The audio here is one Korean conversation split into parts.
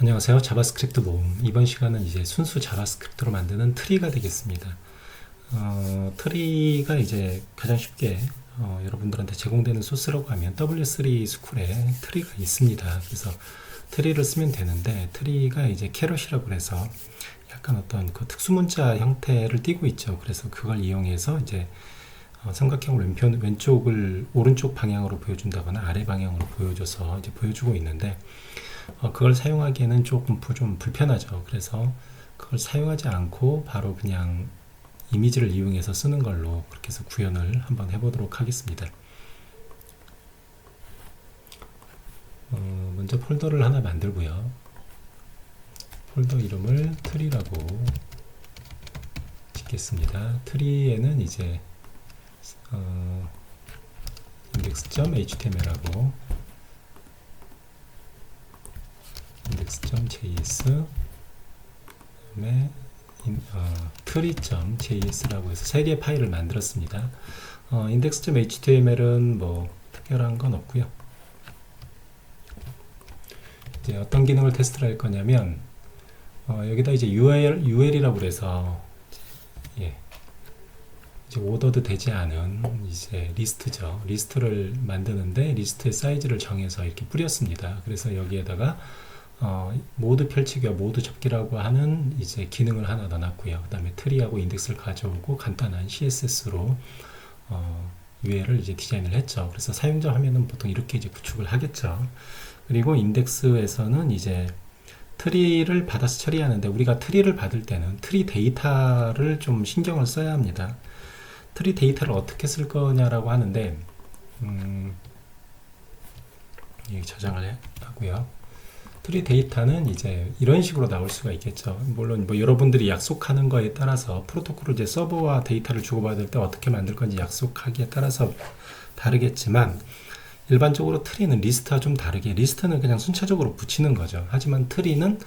안녕하세요. 자바스크립트 모음. 이번 시간은 이제 순수 자바스크립트로 만드는 트리가 되겠습니다. 트리가 이제 가장 쉽게 여러분들한테 제공되는 소스라고 하면 W3 스쿨에 트리가 있습니다. 그래서 트리를 쓰면 되는데, 트리가 이제 캐럿이라고 해서 약간 어떤 그 특수문자 형태를 띠고 있죠. 그래서 그걸 이용해서 이제 삼각형을 왼쪽을 오른쪽 방향으로 보여준다거나 아래 방향으로 보여줘서 이제 보여주고 있는데, 그걸 사용하기에는 조금 좀 불편하죠. 그래서 그걸 사용하지 않고 바로 그냥 이미지를 이용해서 쓰는 걸로 그렇게 해서 구현을 한번 해보도록 하겠습니다. 먼저 폴더를 하나 만들고요. 폴더 이름을 트리라고 짓겠습니다. 트리에는 이제 index.html하고 index.js 그다음에 tree.js라고 해서 세 개의 파일을 만들었습니다. index.html은 뭐 특별한 건 없고요. 이제 어떤 기능을 테스트를 할 거냐면 여기다 이제 UL이라고 그래서 이제 오더드 되지 않은 이제 리스트죠. 리스트를 만드는데 리스트의 사이즈를 정해서 이렇게 뿌렸습니다. 그래서 여기에다가 모두 펼치기와 모두 접기라고 하는 이제 기능을 하나 넣어놨고요. 그 다음에 트리하고 인덱스를 가져오고 간단한 CSS로 UL을 이제 디자인을 했죠. 그래서 사용자 화면은 보통 이렇게 이제 구축을 하겠죠. 그리고 인덱스에서는 이제 트리를 받아서 처리하는데, 우리가 트리를 받을 때는 트리 데이터를 좀 신경을 써야 합니다. 트리 데이터를 어떻게 쓸 거냐라고 하는데, 여기 저장을 하고요. 트리 데이터는 이제 이런 식으로 나올 수가 있겠죠. 물론 뭐 여러분들이 약속하는 거에 따라서 프로토콜을 이제 서버와 데이터를 주고받을 때 어떻게 만들 건지 약속하기에 따라서 다르겠지만, 일반적으로 트리는 리스트와 좀 다르게 리스트는 그냥 순차적으로 붙이는 거죠. 하지만 트리는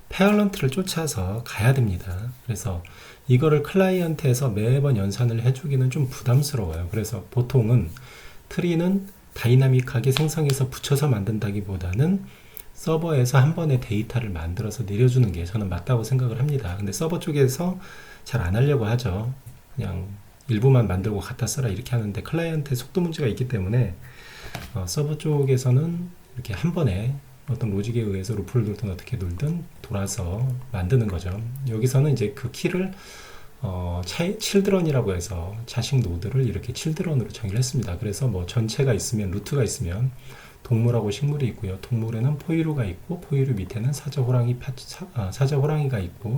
페어런트를 쫓아서 가야 됩니다. 그래서 이거를 클라이언트에서 매번 연산을 해주기는 좀 부담스러워요. 그래서 보통은 트리는 다이나믹하게 생성해서 붙여서 만든다기보다는 서버에서 한 번에 데이터를 만들어서 내려주는 게 저는 맞다고 생각을 합니다. 근데 서버 쪽에서 잘 안 하려고 하죠. 그냥 일부만 만들고 갖다 써라 이렇게 하는데, 클라이언트의 속도 문제가 있기 때문에 서버 쪽에서는 이렇게 한 번에 어떤 로직에 의해서 루프를 돌든 어떻게 돌든 돌아서 만드는 거죠. 여기서는 이제 그 키를 children이라고 해서 자식 노드를 이렇게 children으로 정의를 했습니다. 그래서 뭐 전체가 있으면, 루트가 있으면 동물하고 식물이 있고요. 동물에는 포유류가 있고, 포유류 밑에는 사자 호랑이가 있고,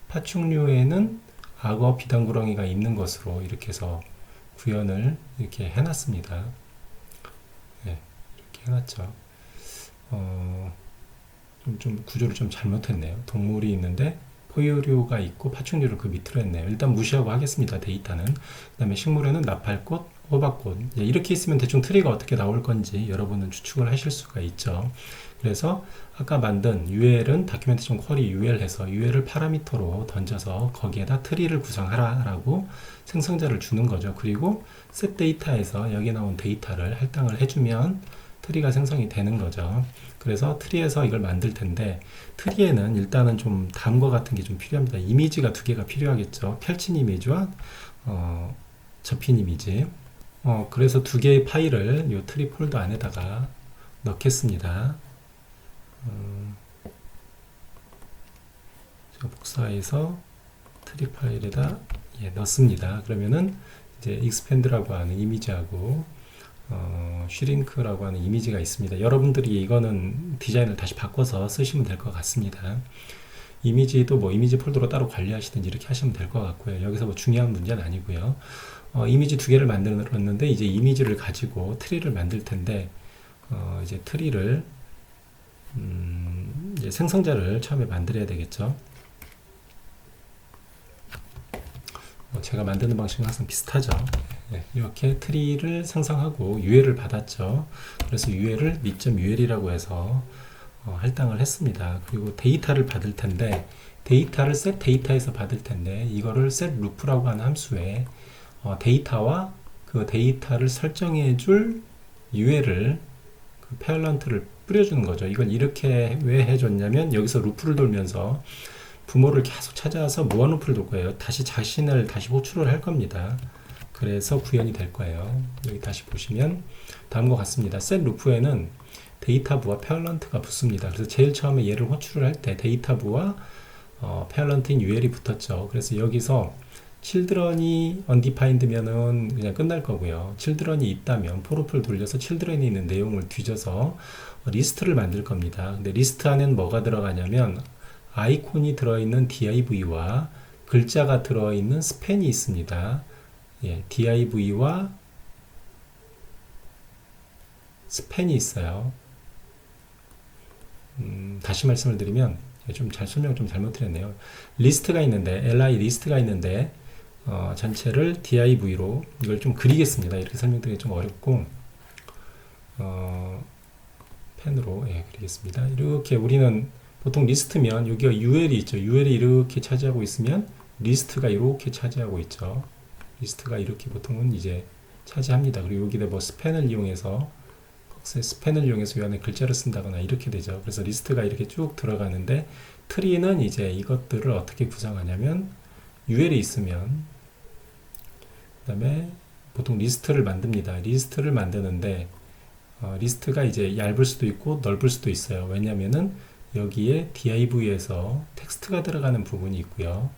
파충류에는 악어 비단구렁이가 있는 것으로 이렇게 해서 구현을 이렇게 해놨습니다. 네, 이렇게 해놨죠. 좀 구조를 좀 잘못했네요. 동물이 있는데 포유류가 있고 파충류를 그 밑으로 했네요. 일단 무시하고 하겠습니다. 데이터는. 그 다음에 식물에는 나팔꽃, 호박꽃, 이렇게 있으면 대충 트리가 어떻게 나올 건지 여러분은 추측을 하실 수가 있죠. 그래서 아까 만든 UL은 document.query UL 해서 UL을 파라미터로 던져서 거기에다 트리를 구성하라 라고 생성자를 주는 거죠. 그리고 set data에서 여기 나온 데이터를 할당을 해주면 트리가 생성이 되는 거죠. 그래서 트리에서 이걸 만들 텐데, 트리에는 일단은 좀 다음과 같은 게 좀 필요합니다. 이미지가 두 개가 필요하겠죠. 펼친 이미지와 접힌 이미지. 그래서 두 개의 파일을 이 트리 폴더 안에다가 넣겠습니다. 복사해서 트리 파일에다 넣습니다. 그러면은 이제 expand라고 하는 이미지하고 슈링크라고 하는 이미지가 있습니다. 여러분들이 이거는 디자인을 다시 바꿔서 쓰시면 될 것 같습니다. 이미지도 뭐 이미지 폴더로 따로 관리하시든지 이렇게 하시면 될 것 같고요. 여기서 뭐 중요한 문제는 아니고요. 이미지 두 개를 만들었는데, 이제 이미지를 가지고 트리를 만들 텐데, 이제 트리를 이제 생성자를 처음에 만들어야 되겠죠. 제가 만드는 방식은 항상 비슷하죠. 이렇게 트리를 생성하고 UL을 받았죠. 그래서 UL을 mit.ul이라고 해서 할당을 했습니다. 그리고 데이터를 받을 텐데, 데이터를 set 데이터에서 받을 텐데, 이거를 set loop라고 하는 함수에 데이터와 그 데이터를 설정해 줄 UL을, 그 페어런트를 뿌려주는 거죠. 이건 이렇게 왜 해줬냐면 여기서 루프를 돌면서 부모를 계속 찾아와서 무한 루프를 돌 거예요. 다시 자신을 다시 호출을 할 겁니다. 그래서 구현이 될 거예요. 여기 다시 보시면 다음과 같습니다. 셋 루프에는 데이터부와 페어런트가 붙습니다. 그래서 제일 처음에 얘를 호출을 할 때 데이터부와 페어런트인 UL이 붙었죠. 그래서 여기서 children이 undefined면은 그냥 끝날 거고요. children이 있다면 포르프를 돌려서 children이 있는 내용을 뒤져서 리스트를 만들 겁니다. 근데 리스트 안에는 뭐가 들어가냐면 아이콘이 들어있는 div와 글자가 들어있는 스팬이 있습니다. 예, div와 스팬이 있어요. 다시 말씀을 드리면 좀 설명을 좀 잘못 드렸네요. 리스트가 있는데 li 리스트가 있는데 전체를 div로 이걸 좀 그리겠습니다. 이렇게 설명드리기 좀 어렵고 펜으로 그리겠습니다. 이렇게 우리는 보통 리스트면 여기가 UL이 있죠. UL이 이렇게 차지하고 있으면 리스트가 이렇게 차지하고 있죠. 리스트가 이렇게 보통은 이제 차지합니다. 그리고 여기다 뭐 스팬을 이용해서 이 안에 글자를 쓴다거나 이렇게 되죠. 그래서 리스트가 이렇게 쭉 들어가는데 트리는 이제 이것들을 어떻게 구성하냐면 UL이 있으면 그 다음에 보통 리스트를 만듭니다. 리스트를 만드는데 리스트가 이제 얇을 수도 있고 넓을 수도 있어요. 왜냐면은 여기에 div에서 텍스트가 들어가는 부분이 있고요.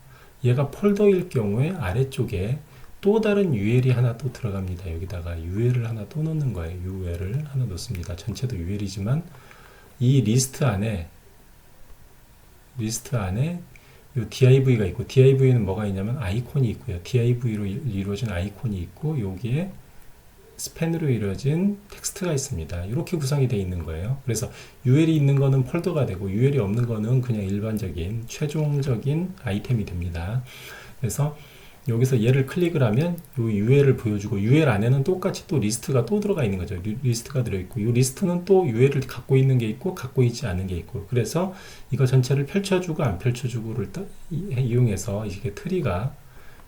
얘가 폴더일 경우에 아래쪽에 또 다른 UL이 하나 또 들어갑니다. 여기다가 UL을 하나 또 넣는 거예요. UL을 하나 넣습니다. 전체도 UL이지만 이 리스트 안에 요 div가 있고 div는 뭐가 있냐면 아이콘이 있고요. div로 이루어진 아이콘이 있고 여기에 스팬으로 이루어진 텍스트가 있습니다. 이렇게 구성이 되어 있는 거예요. 그래서 UL이 있는 거는 폴더가 되고 UL이 없는 거는 그냥 일반적인 최종적인 아이템이 됩니다. 그래서 여기서 얘를 클릭을 하면 이 UL을 보여주고 UL 안에는 똑같이 또 리스트가 또 들어가 있는 거죠. 리스트가 들어있고 이 리스트는 또 UL을 갖고 있는 게 있고 갖고 있지 않은 게 있고 그래서 이거 전체를 펼쳐주고 안 펼쳐주고를 이용해서 이게 트리가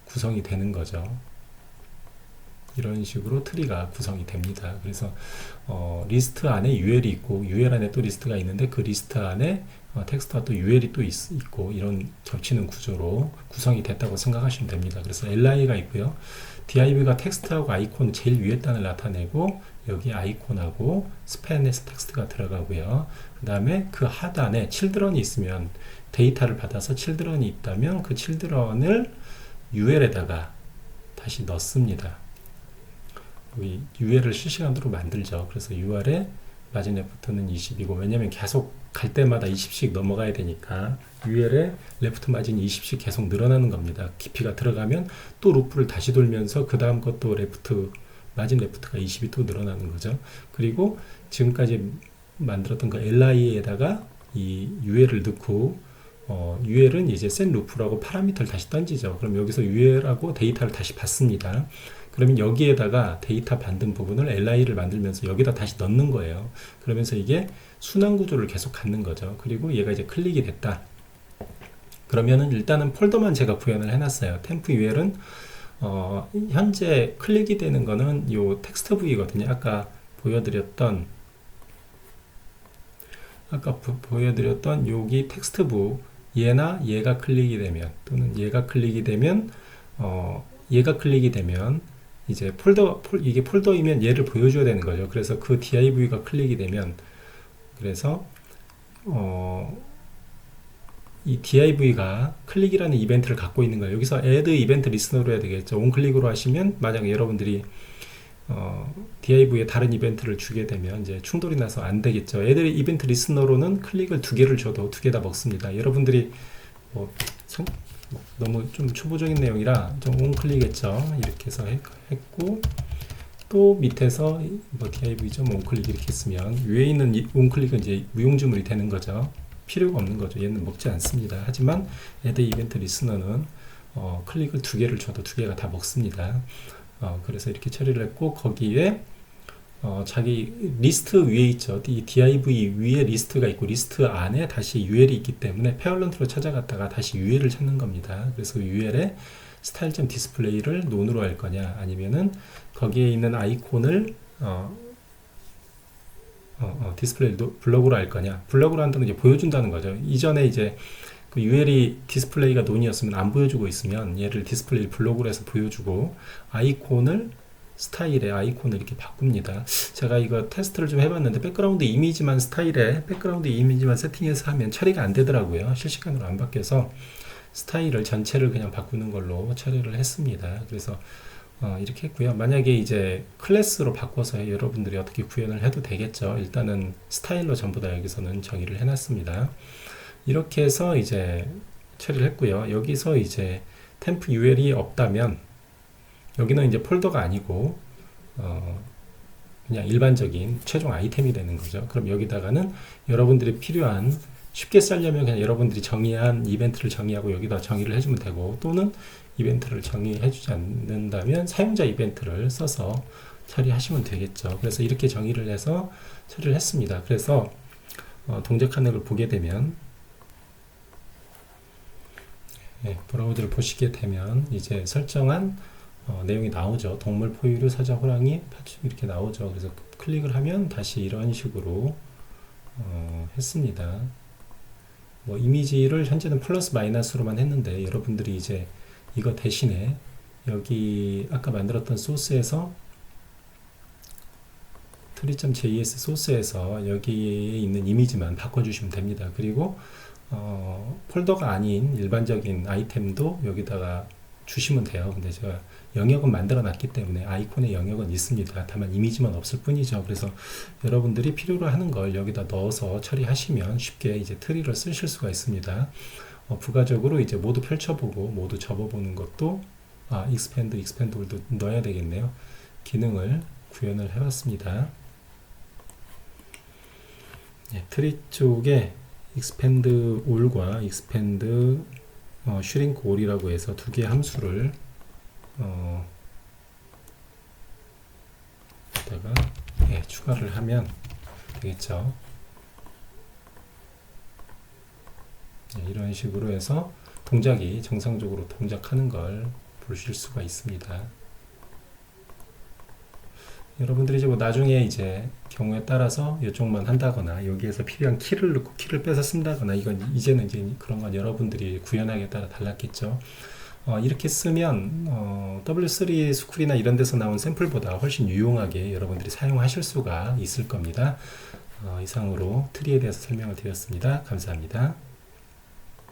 구성이 되는 거죠. 이런 식으로 트리가 구성이 됩니다. 그래서 리스트 안에 UL이 있고 UL 안에 또 리스트가 있는데 그 리스트 안에 텍스트와 또 UL이 또 있고 이런 겹치는 구조로 구성이 됐다고 생각하시면 됩니다. 그래서 li가 있고요. div가 텍스트하고 아이콘 제일 위에 단을 나타내고 여기 아이콘하고 스팬에서 텍스트가 들어가고요. 그 다음에 그 하단에 children이 있으면 데이터를 받아서 children이 있다면 그 children을 UL에다가 다시 넣습니다. UL을 실시간으로 만들죠. 그래서 UR에 마진 레프트는 20이고 왜냐면 계속 갈 때마다 20씩 넘어가야 되니까 UL에 레프트 마진이 20씩 계속 늘어나는 겁니다. 깊이가 들어가면 또 루프를 다시 돌면서 그 다음 것도 마진 레프트가 20이 또 늘어나는 거죠. 그리고 지금까지 만들었던 그 li에다가 이 UL을 넣고 UL은 이제 셋 루프라고 파라미터를 다시 던지죠. 그럼 여기서 UL하고 데이터를 다시 받습니다. 그러면 여기에다가 데이터 받는 부분을 li를 만들면서 여기다 다시 넣는 거예요. 그러면서 이게 순환 구조를 계속 갖는 거죠. 그리고 얘가 이제 클릭이 됐다. 그러면은 일단은 폴더만 제가 구현을 해놨어요. temp UL은 현재 클릭이 되는 거는 요 텍스트 부위거든요. 아까 보여드렸던 여기 텍스트 부 얘나 얘가 클릭이 되면 또는 얘가 클릭이 되면 이제 이게 폴더이면 얘를 보여줘야 되는 거죠. 그래서 그 div가 클릭이 되면 그래서 이 div가 클릭이라는 이벤트를 갖고 있는 거예요. 여기서 add 이벤트 리스너로 해야 되겠죠. onClick으로 하시면 만약에 여러분들이 div에 다른 이벤트를 주게 되면 이제 충돌이 나서 안 되겠죠. add 이벤트 리스너로는 클릭을 2개를 줘도 2개 다 먹습니다. 여러분들이 너무 좀 초보적인 내용이라 좀 onClick했죠. 이렇게 해서 했고 또 밑에서 뭐 div.onClick 이렇게 했으면 위에 있는 onClick은 이제 무용지물이 되는 거죠. 필요가 없는 거죠. 얘는 먹지 않습니다. 하지만 add 이벤트 리스너는 클릭을 2개를 줘도 2개가 다 먹습니다. 그래서 이렇게 처리를 했고 거기에 자기 리스트 위에 있죠. 이 div 위에 리스트가 있고 리스트 안에 다시 UL이 있기 때문에 페어런트로 찾아갔다가 다시 UL을 찾는 겁니다. 그래서 UL에 style.display를 논으로 할 거냐 아니면은 거기에 있는 아이콘을 디스플레이 블록으로 할 거냐? 블록으로 한다는 게 보여준다는 거죠. 이전에 이제 그 UL이 디스플레이가 논이었으면 안 보여주고 있으면 얘를 디스플레이 블록으로 해서 보여주고 아이콘을 스타일의 아이콘을 이렇게 바꿉니다. 제가 이거 테스트를 좀 해봤는데 백그라운드 이미지만 스타일에 백그라운드 이미지만 세팅해서 하면 처리가 안 되더라고요. 실시간으로 안 바뀌어서 스타일을 전체를 그냥 바꾸는 걸로 처리를 했습니다. 그래서 이렇게 했고요. 만약에 이제 클래스로 바꿔서 여러분들이 어떻게 구현을 해도 되겠죠. 일단은 스타일로 전부 다 여기서는 정의를 해놨습니다. 이렇게 해서 이제 처리를 했고요. 여기서 이제 템프 UL이 없다면 여기는 이제 폴더가 아니고 그냥 일반적인 최종 아이템이 되는 거죠. 그럼 여기다가는 여러분들이 필요한 쉽게 쓰려면 그냥 여러분들이 정의한 이벤트를 정의하고 여기다 정의를 해주면 되고 또는 이벤트를 정의해주지 않는다면 사용자 이벤트를 써서 처리하시면 되겠죠. 그래서 이렇게 정의를 해서 처리를 했습니다. 그래서 동작하는 걸 보게 되면 브라우저를 보시게 되면 이제 설정한 내용이 나오죠. 동물, 포유류, 사자, 호랑이, 파충 이렇게 나오죠. 그래서 클릭을 하면 다시 이런 식으로 했습니다. 뭐 이미지를 현재는 플러스 마이너스로만 했는데 여러분들이 이제 이거 대신에 여기 아까 만들었던 소스에서 tree.js 소스에서 여기에 있는 이미지만 바꿔주시면 됩니다. 그리고 폴더가 아닌 일반적인 아이템도 여기다가 주시면 돼요. 근데 제가 영역은 만들어 놨기 때문에 아이콘의 영역은 있습니다. 다만 이미지만 없을 뿐이죠. 그래서 여러분들이 필요로 하는 걸 여기다 넣어서 처리하시면 쉽게 이제 트리를 쓰실 수가 있습니다. 부가적으로 이제 모두 펼쳐보고 모두 접어보는 것도 익스펜드도 넣어야 되겠네요. 기능을 구현을 해봤습니다. 트리 쪽에 익스펜드 올과 익스펜드 슈링크 올이라고 해서 두 개의 함수를 다가 추가를 하면 되겠죠. 이런 식으로 해서 동작이 정상적으로 동작하는 걸 보실 수가 있습니다. 여러분들이 이제 뭐 나중에 이제 경우에 따라서 이쪽만 한다거나 여기에서 필요한 키를 넣고 키를 빼서 쓴다거나 이건 이제는 이제 그런 건 여러분들이 구현하기에 따라 달랐겠죠. 이렇게 쓰면 W3 스쿨이나 이런 데서 나온 샘플보다 훨씬 유용하게 여러분들이 사용하실 수가 있을 겁니다. 이상으로 트리에 대해서 설명을 드렸습니다. 감사합니다.